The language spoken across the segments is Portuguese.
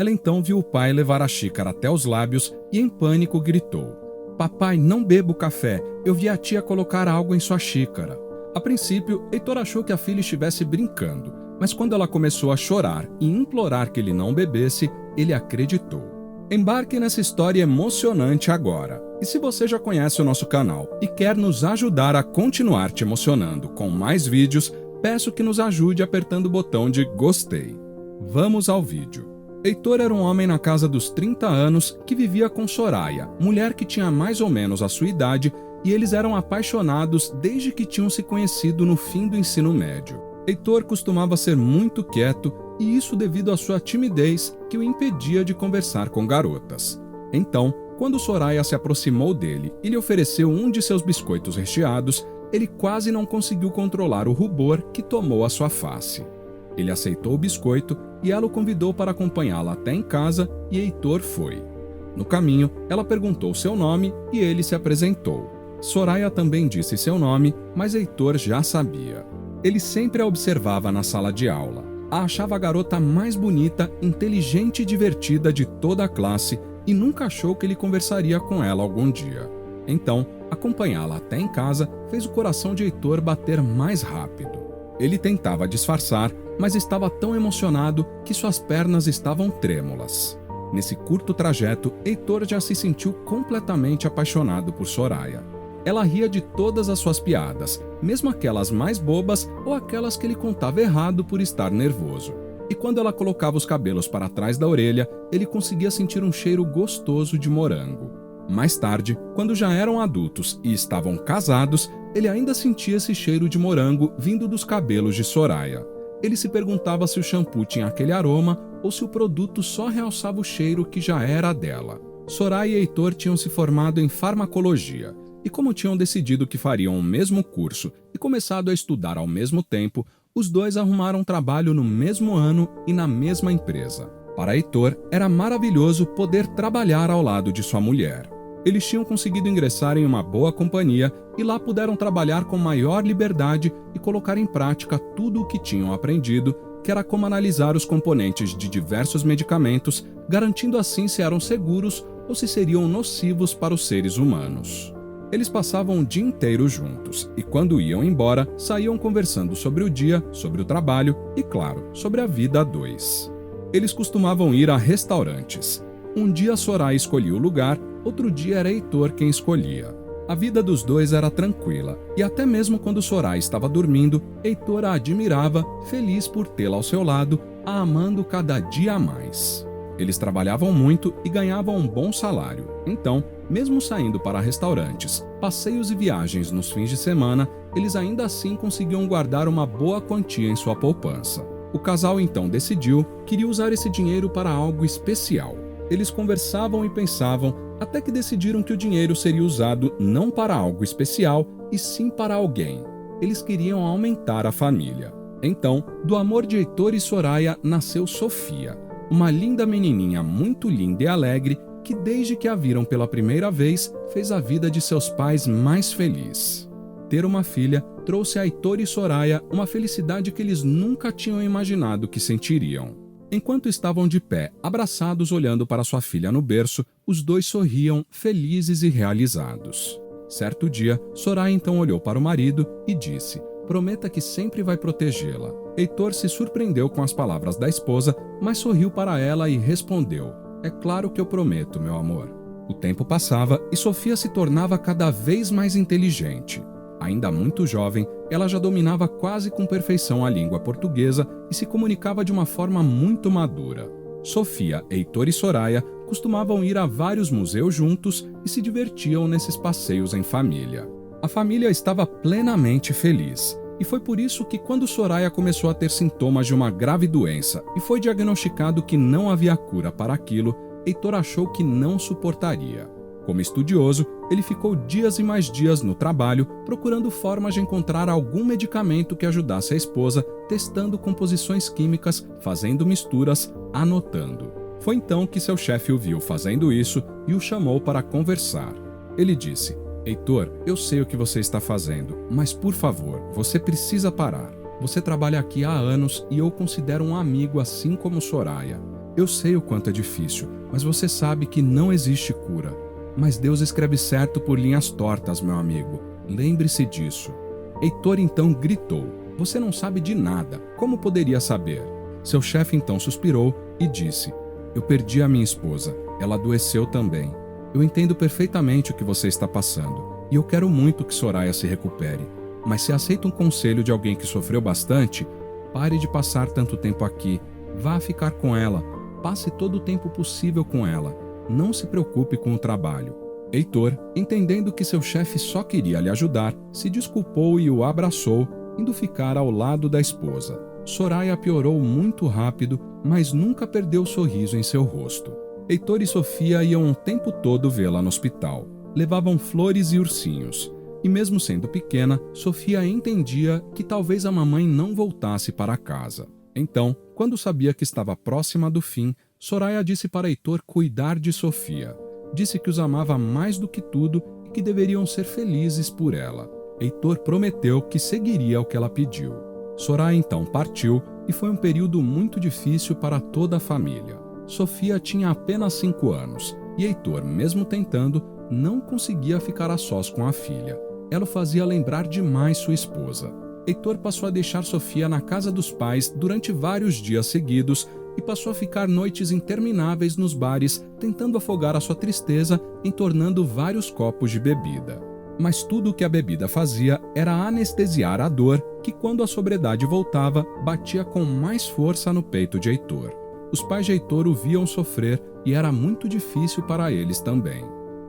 Ela então viu o pai levar a xícara até os lábios e, em pânico, gritou: "Papai, não bebo café. Eu vi a tia colocar algo em sua xícara." A princípio, Heitor achou que a filha estivesse brincando, mas quando ela começou a chorar e implorar que ele não bebesse, ele acreditou. Embarque nessa história emocionante agora. E se você já conhece o nosso canal e quer nos ajudar a continuar te emocionando com mais vídeos, peço que nos ajude apertando o botão de gostei. Vamos ao vídeo. Heitor era um homem na casa dos 30 anos que vivia com Soraya, mulher que tinha mais ou menos a sua idade, e eles eram apaixonados desde que tinham se conhecido no fim do ensino médio. Heitor costumava ser muito quieto, e isso devido à sua timidez que o impedia de conversar com garotas. Então, quando Soraya se aproximou dele e lhe ofereceu um de seus biscoitos recheados, ele quase não conseguiu controlar o rubor que tomou a sua face. Ele aceitou o biscoito e ela o convidou para acompanhá-la até em casa, e Heitor foi. No caminho, ela perguntou seu nome e ele se apresentou. Soraya também disse seu nome, mas Heitor já sabia. Ele sempre a observava na sala de aula. A achava a garota mais bonita, inteligente e divertida de toda a classe e nunca achou que ele conversaria com ela algum dia. Então, acompanhá-la até em casa fez o coração de Heitor bater mais rápido. Ele tentava disfarçar, mas estava tão emocionado que suas pernas estavam trêmulas. Nesse curto trajeto, Heitor já se sentiu completamente apaixonado por Soraya. Ela ria de todas as suas piadas, mesmo aquelas mais bobas ou aquelas que ele contava errado por estar nervoso. E quando ela colocava os cabelos para trás da orelha, ele conseguia sentir um cheiro gostoso de morango. Mais tarde, quando já eram adultos e estavam casados, ele ainda sentia esse cheiro de morango vindo dos cabelos de Soraya. Ele se perguntava se o shampoo tinha aquele aroma ou se o produto só realçava o cheiro que já era dela. Soraya e Heitor tinham se formado em farmacologia. E como tinham decidido que fariam o mesmo curso e começado a estudar ao mesmo tempo, os dois arrumaram trabalho no mesmo ano e na mesma empresa. Para Heitor, era maravilhoso poder trabalhar ao lado de sua mulher. Eles tinham conseguido ingressar em uma boa companhia e lá puderam trabalhar com maior liberdade e colocar em prática tudo o que tinham aprendido, que era como analisar os componentes de diversos medicamentos, garantindo assim se eram seguros ou se seriam nocivos para os seres humanos. Eles passavam o dia inteiro juntos e, quando iam embora, saíam conversando sobre o dia, sobre o trabalho e, claro, sobre a vida a dois. Eles costumavam ir a restaurantes. Um dia Soraya escolhia o lugar, outro dia era Heitor quem escolhia. A vida dos dois era tranquila e até mesmo quando Soraya estava dormindo, Heitor a admirava, feliz por tê-la ao seu lado, a amando cada dia a mais. Eles trabalhavam muito e ganhavam um bom salário. Então, mesmo saindo para restaurantes, passeios e viagens nos fins de semana, eles ainda assim conseguiam guardar uma boa quantia em sua poupança. O casal então decidiu que iria usar esse dinheiro para algo especial. Eles conversavam e pensavam, até que decidiram que o dinheiro seria usado não para algo especial, e sim para alguém. Eles queriam aumentar a família. Então, do amor de Heitor e Soraya nasceu Sofia, uma linda menininha muito linda e alegre que desde que a viram pela primeira vez fez a vida de seus pais mais feliz. Ter uma filha trouxe a Heitor e Soraya uma felicidade que eles nunca tinham imaginado que sentiriam. Enquanto estavam de pé, abraçados olhando para sua filha no berço, os dois sorriam, felizes e realizados. Certo dia, Soraya então olhou para o marido e disse: "Prometa que sempre vai protegê-la." Heitor se surpreendeu com as palavras da esposa, mas sorriu para ela e respondeu: "É claro que eu prometo, meu amor." O tempo passava e Sofia se tornava cada vez mais inteligente. Ainda muito jovem, ela já dominava quase com perfeição a língua portuguesa e se comunicava de uma forma muito madura. Sofia, Heitor e Soraya costumavam ir a vários museus juntos e se divertiam nesses passeios em família. A família estava plenamente feliz. E foi por isso que, quando Soraya começou a ter sintomas de uma grave doença e foi diagnosticado que não havia cura para aquilo, Heitor achou que não suportaria. Como estudioso, ele ficou dias e mais dias no trabalho procurando formas de encontrar algum medicamento que ajudasse a esposa, testando composições químicas, fazendo misturas, anotando. Foi então que seu chefe o viu fazendo isso e o chamou para conversar. Ele disse: "Heitor, eu sei o que você está fazendo, mas por favor, você precisa parar. Você trabalha aqui há anos e eu o considero um amigo assim como Soraya. Eu sei o quanto é difícil, mas você sabe que não existe cura. Mas Deus escreve certo por linhas tortas, meu amigo. Lembre-se disso. Heitor então gritou: Você não sabe de nada. Como poderia saber? Seu chefe então suspirou e disse: Eu perdi a minha esposa. Ela adoeceu também. Eu entendo perfeitamente o que você está passando, e eu quero muito que Soraya se recupere. Mas se aceita um conselho de alguém que sofreu bastante, pare de passar tanto tempo aqui. Vá ficar com ela. Passe todo o tempo possível com ela. Não se preocupe com o trabalho. Heitor, entendendo que seu chefe só queria lhe ajudar, se desculpou e o abraçou, indo ficar ao lado da esposa. Soraya piorou muito rápido, mas nunca perdeu o sorriso em seu rosto. Heitor e Sofia iam o tempo todo vê-la no hospital. Levavam flores e ursinhos. E mesmo sendo pequena, Sofia entendia que talvez a mamãe não voltasse para casa. Então, quando sabia que estava próxima do fim, Soraya disse para Heitor cuidar de Sofia. Disse que os amava mais do que tudo e que deveriam ser felizes por ela. Heitor prometeu que seguiria o que ela pediu. Soraya então partiu e foi um período muito difícil para toda a família. Sofia tinha apenas 5 anos e Heitor, mesmo tentando, não conseguia ficar a sós com a filha. Ela o fazia lembrar demais sua esposa. Heitor passou a deixar Sofia na casa dos pais durante vários dias seguidos e passou a ficar noites intermináveis nos bares, tentando afogar a sua tristeza, entornando vários copos de bebida. Mas tudo o que a bebida fazia era anestesiar a dor que, quando a sobriedade voltava, batia com mais força no peito de Heitor. Os pais de Heitor o viam sofrer e era muito difícil para eles também.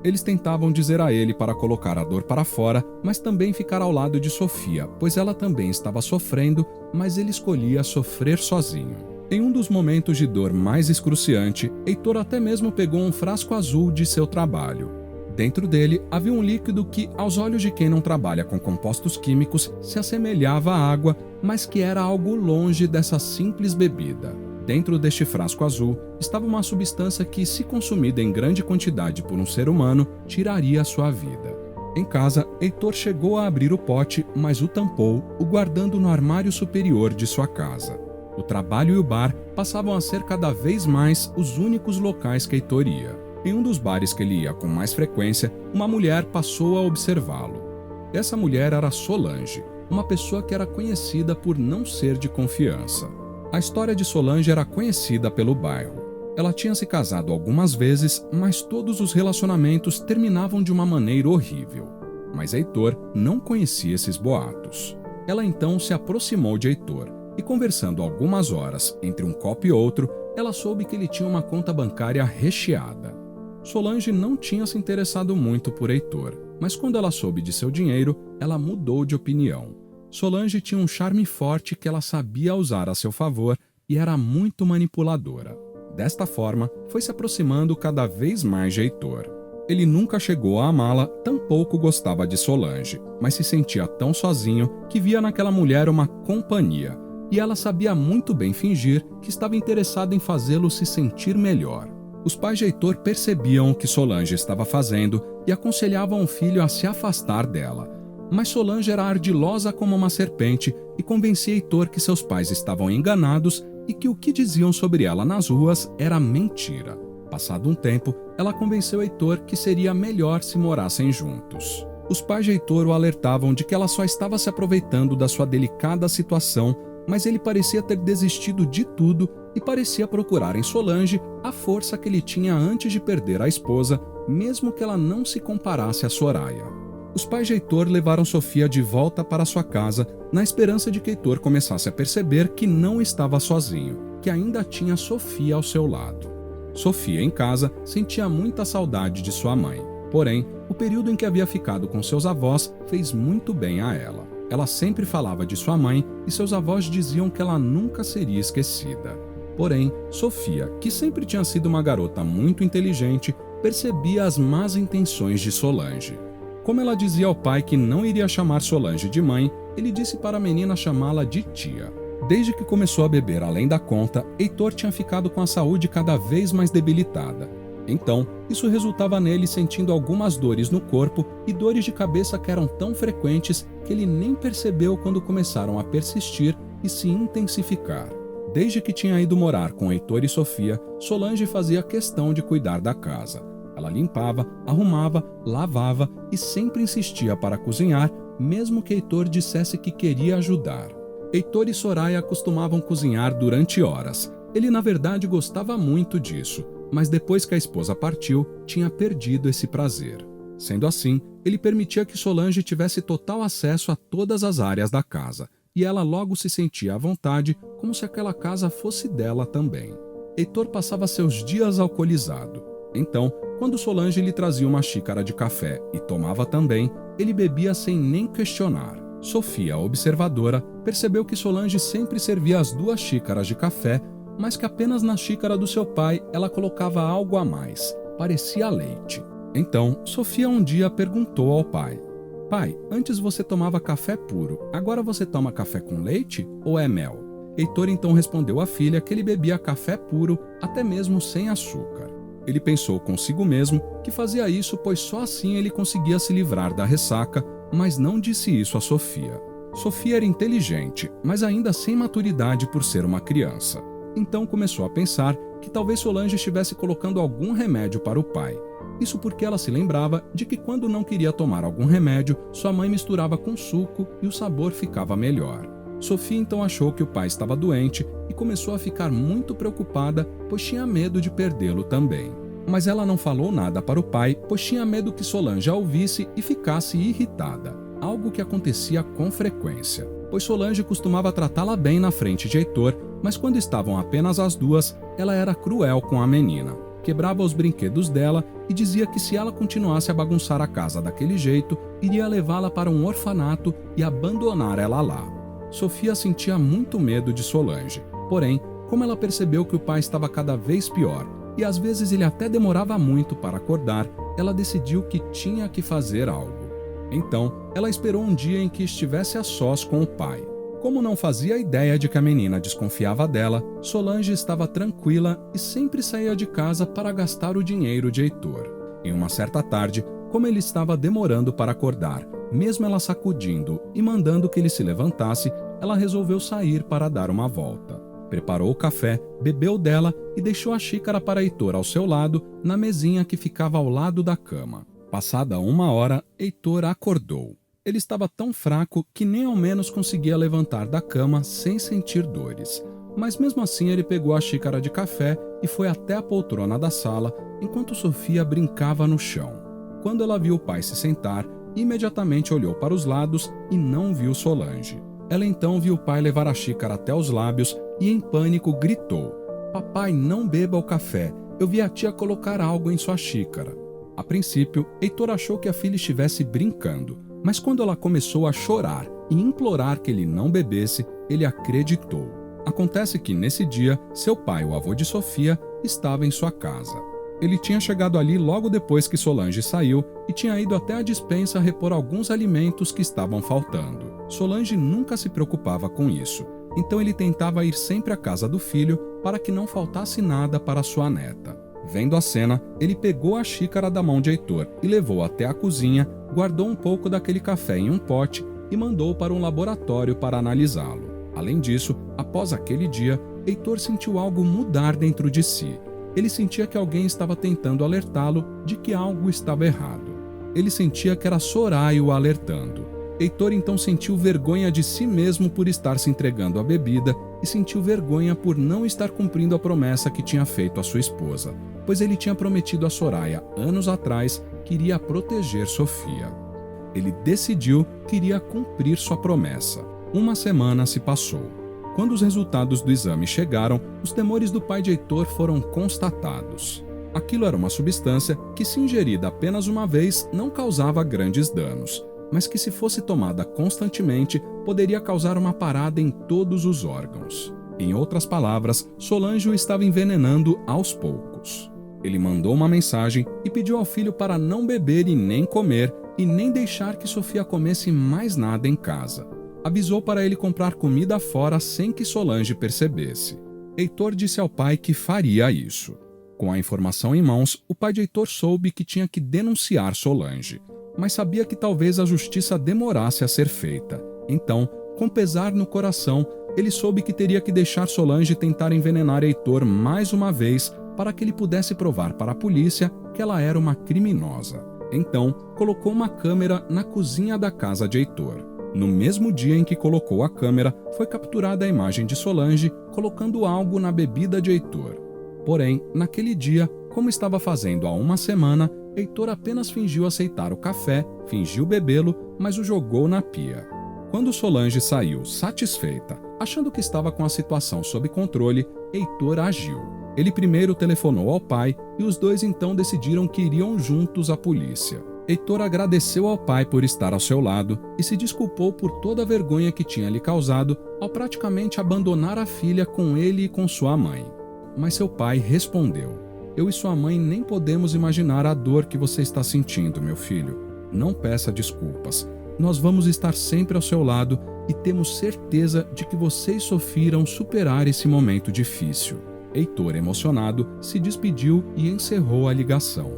Eles tentavam dizer a ele para colocar a dor para fora, mas também ficar ao lado de Sofia, pois ela também estava sofrendo, mas ele escolhia sofrer sozinho. Em um dos momentos de dor mais excruciante, Heitor até mesmo pegou um frasco azul de seu trabalho. Dentro dele havia um líquido que, aos olhos de quem não trabalha com compostos químicos, se assemelhava à água, mas que era algo longe dessa simples bebida. Dentro deste frasco azul estava uma substância que, se consumida em grande quantidade por um ser humano, tiraria a sua vida. Em casa, Heitor chegou a abrir o pote, mas o tampou, o guardando no armário superior de sua casa. O trabalho e o bar passavam a ser cada vez mais os únicos locais que Heitor ia. Em um dos bares que ele ia com mais frequência, uma mulher passou a observá-lo. Essa mulher era Solange, uma pessoa que era conhecida por não ser de confiança. A história de Solange era conhecida pelo bairro. Ela tinha se casado algumas vezes, mas todos os relacionamentos terminavam de uma maneira horrível. Mas Heitor não conhecia esses boatos. Ela então se aproximou de Heitor e, conversando algumas horas entre um copo e outro, ela soube que ele tinha uma conta bancária recheada. Solange não tinha se interessado muito por Heitor, mas quando ela soube de seu dinheiro, ela mudou de opinião. Solange tinha um charme forte que ela sabia usar a seu favor e era muito manipuladora. Desta forma, foi se aproximando cada vez mais de Heitor. Ele nunca chegou a amá-la, tampouco gostava de Solange, mas se sentia tão sozinho que via naquela mulher uma companhia, e ela sabia muito bem fingir que estava interessada em fazê-lo se sentir melhor. Os pais de Heitor percebiam o que Solange estava fazendo e aconselhavam o filho a se afastar dela. Mas Solange era ardilosa como uma serpente e convencia Heitor que seus pais estavam enganados e que o que diziam sobre ela nas ruas era mentira. Passado um tempo, ela convenceu Heitor que seria melhor se morassem juntos. Os pais de Heitor o alertavam de que ela só estava se aproveitando da sua delicada situação, mas ele parecia ter desistido de tudo e parecia procurar em Solange a força que ele tinha antes de perder a esposa, mesmo que ela não se comparasse a Soraya. Os pais de Heitor levaram Sofia de volta para sua casa, na esperança de que Heitor começasse a perceber que não estava sozinho, que ainda tinha Sofia ao seu lado. Sofia, em casa, sentia muita saudade de sua mãe. Porém, o período em que havia ficado com seus avós fez muito bem a ela. Ela sempre falava de sua mãe e seus avós diziam que ela nunca seria esquecida. Porém, Sofia, que sempre tinha sido uma garota muito inteligente, percebia as más intenções de Solange. Como ela dizia ao pai que não iria chamar Solange de mãe, ele disse para a menina chamá-la de tia. Desde que começou a beber além da conta, Heitor tinha ficado com a saúde cada vez mais debilitada. Então, isso resultava nele sentindo algumas dores no corpo e dores de cabeça que eram tão frequentes que ele nem percebeu quando começaram a persistir e se intensificar. Desde que tinha ido morar com Heitor e Sofia, Solange fazia questão de cuidar da casa. Ela limpava, arrumava, lavava e sempre insistia para cozinhar, mesmo que Heitor dissesse que queria ajudar. Heitor e Soraya costumavam cozinhar durante horas. Ele, na verdade, gostava muito disso, mas depois que a esposa partiu, tinha perdido esse prazer. Sendo assim, ele permitia que Solange tivesse total acesso a todas as áreas da casa, e ela logo se sentia à vontade, como se aquela casa fosse dela também. Heitor passava seus dias alcoolizado. Então, quando Solange lhe trazia uma xícara de café e tomava também, ele bebia sem nem questionar. Sofia, observadora, percebeu que Solange sempre servia as 2 xícaras de café, mas que apenas na xícara do seu pai ela colocava algo a mais. Parecia leite. Então, Sofia um dia perguntou ao pai: "Pai, antes você tomava café puro, agora você toma café com leite ou é mel?" Heitor então respondeu à filha que ele bebia café puro, até mesmo sem açúcar. Ele pensou consigo mesmo que fazia isso pois só assim ele conseguia se livrar da ressaca, mas não disse isso a Sofia. Sofia era inteligente, mas ainda sem maturidade por ser uma criança. Então começou a pensar que talvez Solange estivesse colocando algum remédio para o pai. Isso porque ela se lembrava de que quando não queria tomar algum remédio, sua mãe misturava com suco e o sabor ficava melhor. Sofia então achou que o pai estava doente e começou a ficar muito preocupada, pois tinha medo de perdê-lo também. Mas ela não falou nada para o pai, pois tinha medo que Solange a ouvisse e ficasse irritada, algo que acontecia com frequência, pois Solange costumava tratá-la bem na frente de Heitor, mas quando estavam apenas as 2, ela era cruel com a menina. Quebrava os brinquedos dela e dizia que se ela continuasse a bagunçar a casa daquele jeito, iria levá-la para um orfanato e abandonar ela lá. Sofia sentia muito medo de Solange, porém, como ela percebeu que o pai estava cada vez pior e às vezes ele até demorava muito para acordar, ela decidiu que tinha que fazer algo. Então, ela esperou um dia em que estivesse a sós com o pai. Como não fazia ideia de que a menina desconfiava dela, Solange estava tranquila e sempre saía de casa para gastar o dinheiro de Heitor. Em uma certa tarde, como ele estava demorando para acordar, mesmo ela sacudindo e mandando que ele se levantasse, ela resolveu sair para dar uma volta. Preparou o café, bebeu dela e deixou a xícara para Heitor ao seu lado, na mesinha que ficava ao lado da cama. Passada 1 hora, Heitor acordou. Ele estava tão fraco que nem ao menos conseguia levantar da cama sem sentir dores. Mas mesmo assim ele pegou a xícara de café e foi até a poltrona da sala, enquanto Sofia brincava no chão. Quando ela viu o pai se sentar, imediatamente olhou para os lados e não viu Solange. Ela então viu o pai levar a xícara até os lábios e, em pânico, gritou: "Papai, não beba o café. Eu vi a tia colocar algo em sua xícara." A princípio, Heitor achou que a filha estivesse brincando, mas quando ela começou a chorar e implorar que ele não bebesse, ele acreditou. Acontece que, nesse dia, seu pai, o avô de Sofia, estava em sua casa. Ele tinha chegado ali logo depois que Solange saiu e tinha ido até a despensa repor alguns alimentos que estavam faltando. Solange nunca se preocupava com isso, então ele tentava ir sempre à casa do filho para que não faltasse nada para sua neta. Vendo a cena, ele pegou a xícara da mão de Heitor e levou até a cozinha, guardou um pouco daquele café em um pote e mandou para um laboratório para analisá-lo. Além disso, após aquele dia, Heitor sentiu algo mudar dentro de si. Ele sentia que alguém estava tentando alertá-lo de que algo estava errado. Ele sentia que era Soraya o alertando. Heitor então sentiu vergonha de si mesmo por estar se entregando à bebida e sentiu vergonha por não estar cumprindo a promessa que tinha feito à sua esposa, pois ele tinha prometido a Soraya anos atrás que iria proteger Sofia. Ele decidiu que iria cumprir sua promessa. 1 semana se passou. Quando os resultados do exame chegaram, os temores do pai de Heitor foram constatados. Aquilo era uma substância que, se ingerida apenas uma vez, não causava grandes danos, mas que, se fosse tomada constantemente, poderia causar uma parada em todos os órgãos. Em outras palavras, Solange o estava envenenando aos poucos. Ele mandou uma mensagem e pediu ao filho para não beber e nem comer, e nem deixar que Sofia comesse mais nada em casa. Avisou para ele comprar comida fora sem que Solange percebesse. Heitor disse ao pai que faria isso. Com a informação em mãos, o pai de Heitor soube que tinha que denunciar Solange, mas sabia que talvez a justiça demorasse a ser feita. Então, com pesar no coração, ele soube que teria que deixar Solange tentar envenenar Heitor mais uma vez para que ele pudesse provar para a polícia que ela era uma criminosa. Então, colocou uma câmera na cozinha da casa de Heitor. No mesmo dia em que colocou a câmera, foi capturada a imagem de Solange colocando algo na bebida de Heitor. Porém, naquele dia, como estava fazendo há uma semana, Heitor apenas fingiu aceitar o café, fingiu bebê-lo, mas o jogou na pia. Quando Solange saiu satisfeita, achando que estava com a situação sob controle, Heitor agiu. Ele primeiro telefonou ao pai e os dois então decidiram que iriam juntos à polícia. Heitor agradeceu ao pai por estar ao seu lado e se desculpou por toda a vergonha que tinha lhe causado ao praticamente abandonar a filha com ele e com sua mãe. Mas seu pai respondeu: "Eu e sua mãe nem podemos imaginar a dor que você está sentindo, meu filho. Não peça desculpas. Nós vamos estar sempre ao seu lado e temos certeza de que você e Sofia irão superar esse momento difícil." Heitor, emocionado, se despediu e encerrou a ligação.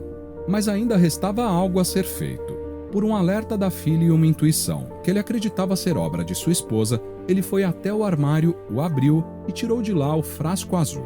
Mas ainda restava algo a ser feito. Por um alerta da filha e uma intuição, que ele acreditava ser obra de sua esposa, ele foi até o armário, o abriu e tirou de lá o frasco azul.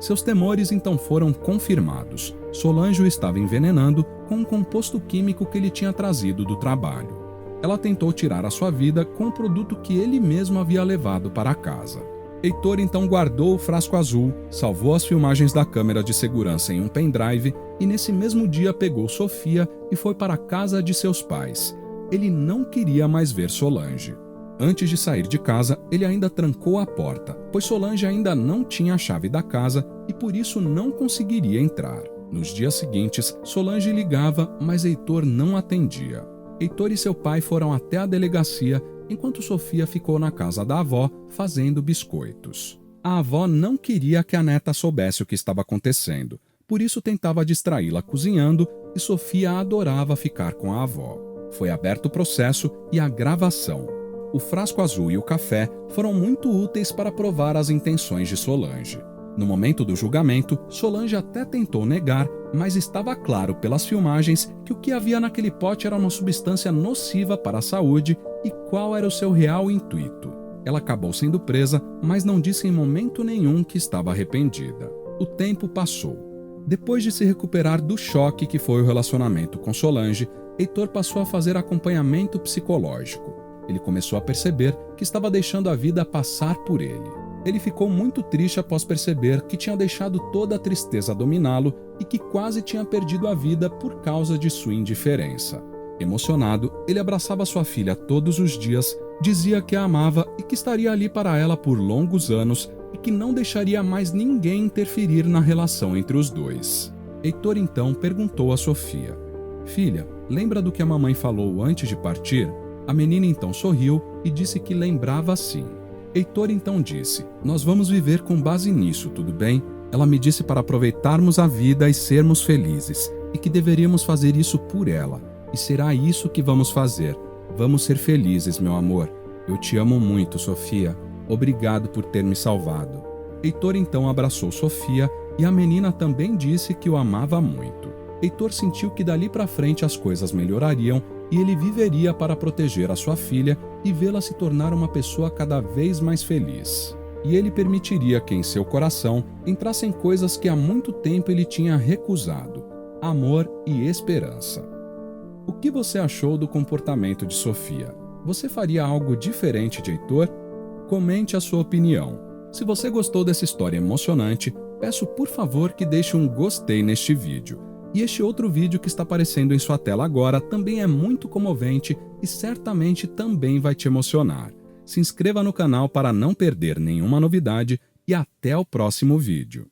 Seus temores então foram confirmados. Solange o estava envenenando com um composto químico que ele tinha trazido do trabalho. Ela tentou tirar a sua vida com o produto que ele mesmo havia levado para casa. Heitor então guardou o frasco azul, salvou as filmagens da câmera de segurança em um pendrive e nesse mesmo dia pegou Sofia e foi para a casa de seus pais. Ele não queria mais ver Solange. Antes de sair de casa, ele ainda trancou a porta, pois Solange ainda não tinha a chave da casa e por isso não conseguiria entrar. Nos dias seguintes, Solange ligava, mas Heitor não atendia. Heitor e seu pai foram até a delegacia, enquanto Sofia ficou na casa da avó fazendo biscoitos. A avó não queria que a neta soubesse o que estava acontecendo, por isso tentava distraí-la cozinhando e Sofia adorava ficar com a avó. Foi aberto o processo e a gravação. O frasco azul e o café foram muito úteis para provar as intenções de Solange. No momento do julgamento, Solange até tentou negar, mas estava claro pelas filmagens que o que havia naquele pote era uma substância nociva para a saúde e qual era o seu real intuito. Ela acabou sendo presa, mas não disse em momento nenhum que estava arrependida. O tempo passou. Depois de se recuperar do choque que foi o relacionamento com Solange, Heitor passou a fazer acompanhamento psicológico. Ele começou a perceber que estava deixando a vida passar por ele. Ele ficou muito triste após perceber que tinha deixado toda a tristeza dominá-lo e que quase tinha perdido a vida por causa de sua indiferença. Emocionado, ele abraçava sua filha todos os dias, dizia que a amava e que estaria ali para ela por longos anos e que não deixaria mais ninguém interferir na relação entre os dois. Heitor então perguntou a Sofia: "Filha, lembra do que a mamãe falou antes de partir?" A menina então sorriu e disse que lembrava sim. Heitor então disse: "Nós vamos viver com base nisso, tudo bem? Ela me disse para aproveitarmos a vida e sermos felizes, e que deveríamos fazer isso por ela. E será isso que vamos fazer. Vamos ser felizes, meu amor. Eu te amo muito, Sofia. Obrigado por ter me salvado." Heitor então abraçou Sofia e a menina também disse que o amava muito. Heitor sentiu que dali para frente as coisas melhorariam e ele viveria para proteger a sua filha e vê-la se tornar uma pessoa cada vez mais feliz. E ele permitiria que em seu coração entrassem coisas que há muito tempo ele tinha recusado: amor e esperança. O que você achou do comportamento de Sofia? Você faria algo diferente de Heitor? Comente a sua opinião. Se você gostou dessa história emocionante, peço por favor que deixe um gostei neste vídeo. E este outro vídeo que está aparecendo em sua tela agora também é muito comovente e certamente também vai te emocionar. Se inscreva no canal para não perder nenhuma novidade e até o próximo vídeo.